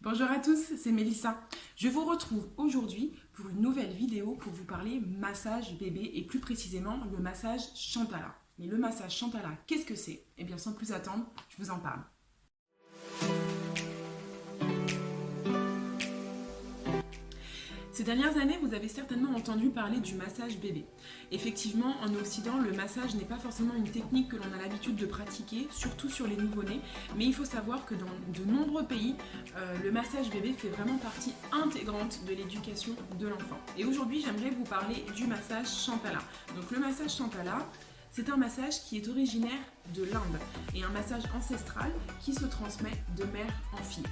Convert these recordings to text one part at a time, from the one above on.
Bonjour à tous, c'est Mélissa. Je vous retrouve aujourd'hui pour une nouvelle vidéo pour vous parler massage bébé et plus précisément le massage Chantala. Mais le massage Chantala, qu'est-ce que c'est? Eh bien sans plus attendre, je vous en parle. Ces dernières années, vous avez certainement entendu parler du massage bébé. Effectivement, en Occident, le massage n'est pas forcément une technique que l'on a l'habitude de pratiquer, surtout sur les nouveau-nés, mais il faut savoir que dans de nombreux pays, le massage bébé fait vraiment partie intégrante de l'éducation de l'enfant. Et aujourd'hui, j'aimerais vous parler du massage Chantala. Donc le massage Chantala, c'est un massage qui est originaire de l'Inde et un massage ancestral qui se transmet de mère en fille.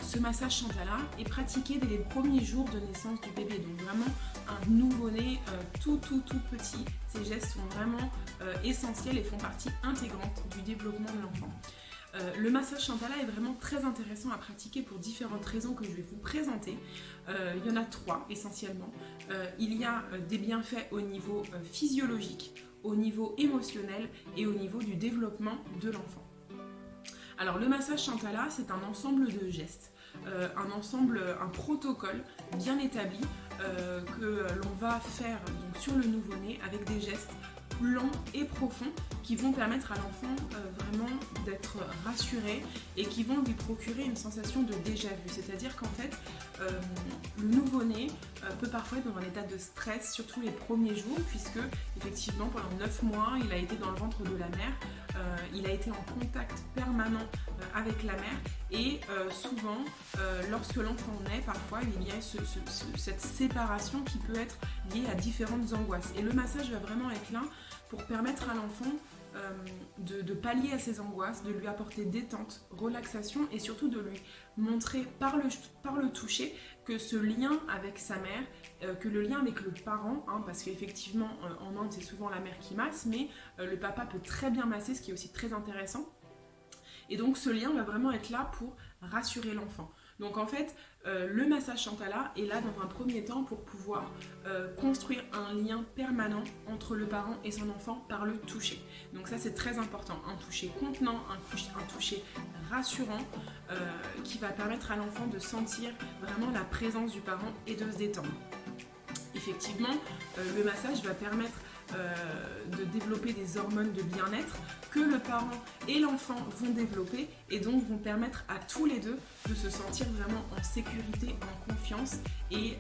Ce massage Chantala est pratiqué dès les premiers jours de naissance du bébé, donc vraiment un nouveau-né tout petit. Ces gestes sont vraiment essentiels et font partie intégrante du développement de l'enfant. Le massage Chantala est vraiment très intéressant à pratiquer pour différentes raisons que je vais vous présenter. Il y en a trois essentiellement. Il y a des bienfaits au niveau physiologique, au niveau émotionnel et au niveau du développement de l'enfant. Alors le massage Chantala, c'est un ensemble de gestes, un protocole bien établi que l'on va faire donc, sur le nouveau-né avec des gestes lents et profonds qui vont permettre à l'enfant vraiment d'être rassuré et qui vont lui procurer une sensation de déjà-vu. C'est-à-dire qu'en fait, le nouveau-né peut parfois être dans un état de stress, surtout les premiers jours, puisque effectivement pendant 9 mois, il a été dans le ventre de la mère, il a été en contact permanent avec la mère et souvent, lorsque l'enfant naît, parfois il y a cette séparation qui peut être liée à différentes angoisses. Et le massage va vraiment être là pour permettre à l'enfant de pallier à ses angoisses, de lui apporter détente, relaxation et surtout de lui montrer par le toucher que ce lien avec sa mère, que le lien avec le parent, parce qu'effectivement en Inde c'est souvent la mère qui masse, mais le papa peut très bien masser, ce qui est aussi très intéressant. Et donc ce lien va vraiment être là pour rassurer l'enfant. Donc en fait, le massage Chantala est là dans un premier temps pour pouvoir construire un lien permanent entre le parent et son enfant par le toucher. Donc ça c'est très important, un toucher contenant, un toucher rassurant qui va permettre à l'enfant de sentir vraiment la présence du parent et de se détendre. Effectivement, le massage va permettre de développer des hormones de bien-être que le parent et l'enfant vont développer et donc vont permettre à tous les deux de se sentir vraiment en sécurité, en confiance et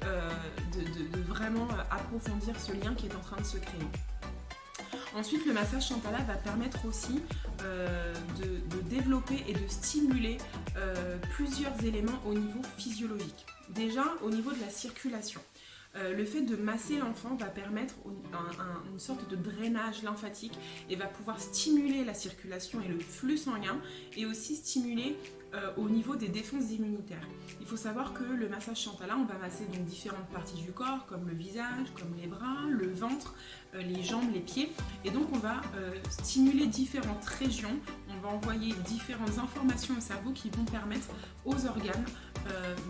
de vraiment approfondir ce lien qui est en train de se créer. Ensuite, le massage Chantala va permettre aussi de développer et de stimuler plusieurs éléments au niveau physiologique. Déjà, au niveau de la circulation. Le fait de masser l'enfant va permettre une sorte de drainage lymphatique et va pouvoir stimuler la circulation et le flux sanguin et aussi stimuler au niveau des défenses immunitaires. Il faut savoir que le massage Chantala, on va masser donc différentes parties du corps comme le visage, comme les bras, le ventre, les jambes, les pieds et donc on va stimuler différentes régions, on va envoyer différentes informations au cerveau qui vont permettre aux organes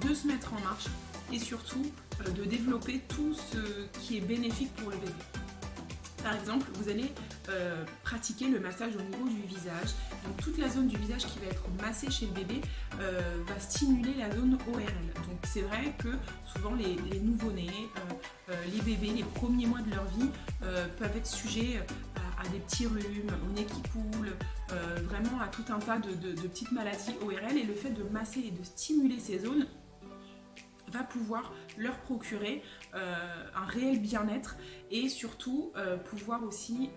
de se mettre en marche et surtout de développer tout ce qui est bénéfique pour le bébé. Par exemple, vous allez pratiquer le massage au niveau du visage. Donc toute la zone du visage qui va être massée chez le bébé va stimuler la zone ORL. Donc c'est vrai que souvent les nouveau-nés, les bébés, les premiers mois de leur vie peuvent être sujets à des petits rhumes, au nez qui coule, vraiment à tout un tas de petites maladies ORL. Et le fait de masser et de stimuler ces zones va pouvoir leur procurer un réel bien-être et surtout pouvoir aussi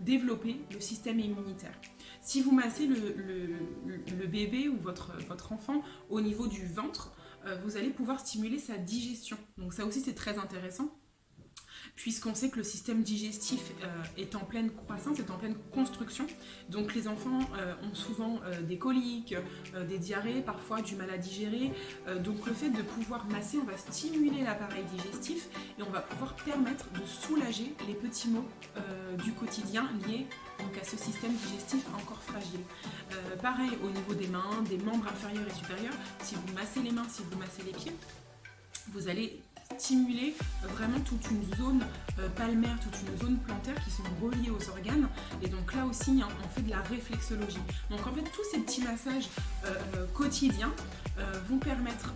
développer le système immunitaire. Si vous massez le bébé ou votre enfant au niveau du ventre, vous allez pouvoir stimuler sa digestion. Donc ça aussi c'est très intéressant, puisqu'on sait que le système digestif est en pleine croissance, est en pleine construction. Donc les enfants ont souvent des coliques, des diarrhées, parfois du mal à digérer. Donc le fait de pouvoir masser, on va stimuler l'appareil digestif et on va pouvoir permettre de soulager les petits maux du quotidien liés donc, à ce système digestif encore fragile. Pareil au niveau des mains, des membres inférieurs et supérieurs, si vous massez les mains, si vous massez les pieds, vous allez stimuler vraiment toute une zone palmaire, toute une zone plantaire qui sont reliées aux organes. Et donc là aussi, on fait de la réflexologie. Donc en fait, tous ces petits massages quotidiens vont permettre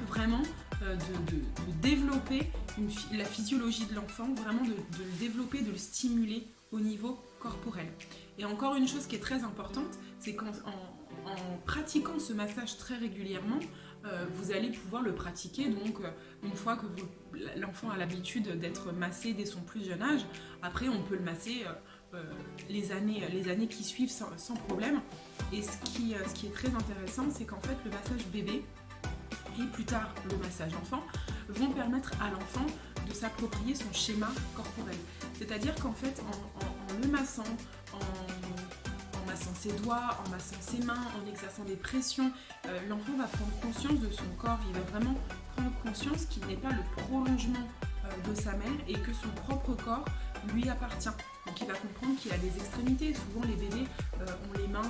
vraiment de développer la physiologie de l'enfant, vraiment de le développer, de le stimuler au niveau corporel. Et encore une chose qui est très importante, c'est qu'en pratiquant ce massage très régulièrement, vous allez pouvoir le pratiquer donc une fois que l'enfant a l'habitude d'être massé dès son plus jeune âge. Après on peut le masser les années qui suivent sans problème. Et ce qui est très intéressant, c'est qu'en fait le massage bébé et plus tard le massage enfant vont permettre à l'enfant de s'approprier son schéma corporel. C'est-à-dire qu'en fait en le massant, en massant ses doigts, en massant ses mains, en exerçant des pressions, l'enfant va prendre conscience de son corps, il va vraiment prendre conscience qu'il n'est pas le prolongement de sa mère et que son propre corps lui appartient. Donc il va comprendre qu'il a des extrémités. Souvent les bébés ont les mains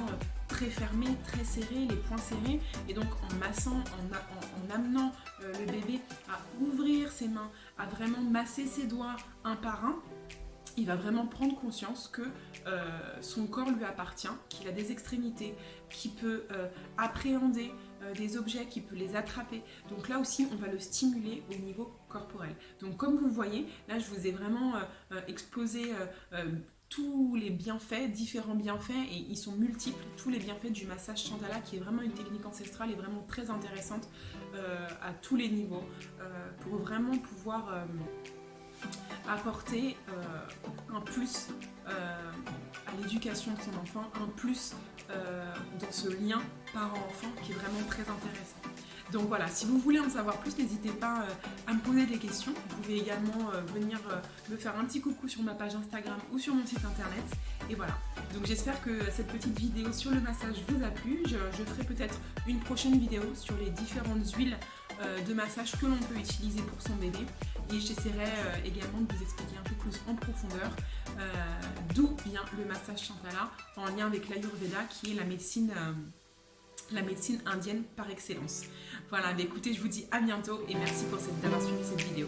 très fermées, très serrées, les poings serrés. Et donc en massant, en amenant le bébé à ouvrir ses mains, à vraiment masser ses doigts un par un, il va vraiment prendre conscience que son corps lui appartient, qu'il a des extrémités, qu'il peut appréhender des objets, qu'il peut les attraper. Donc là aussi, on va le stimuler au niveau corporel. Donc comme vous voyez, là je vous ai vraiment exposé tous les bienfaits, différents bienfaits, et ils sont multiples, tous les bienfaits du massage Chandala, qui est vraiment une technique ancestrale et vraiment très intéressante à tous les niveaux, pour vraiment pouvoir apporter un plus à l'éducation de son enfant, un plus dans ce lien parent-enfant qui est vraiment très intéressant. Donc voilà, si vous voulez en savoir plus, n'hésitez pas à me poser des questions. Vous pouvez également venir me faire un petit coucou sur ma page Instagram ou sur mon site internet. Et voilà, donc j'espère que cette petite vidéo sur le massage vous a plu. Je ferai peut-être une prochaine vidéo sur les différentes huiles de massage que l'on peut utiliser pour son bébé. Et j'essaierai également de vous expliquer un peu plus en profondeur d'où vient le massage Chandala en lien avec l'Ayurveda, qui est la médecine indienne par excellence. Voilà, bah écoutez, je vous dis à bientôt et merci d'avoir suivi cette vidéo.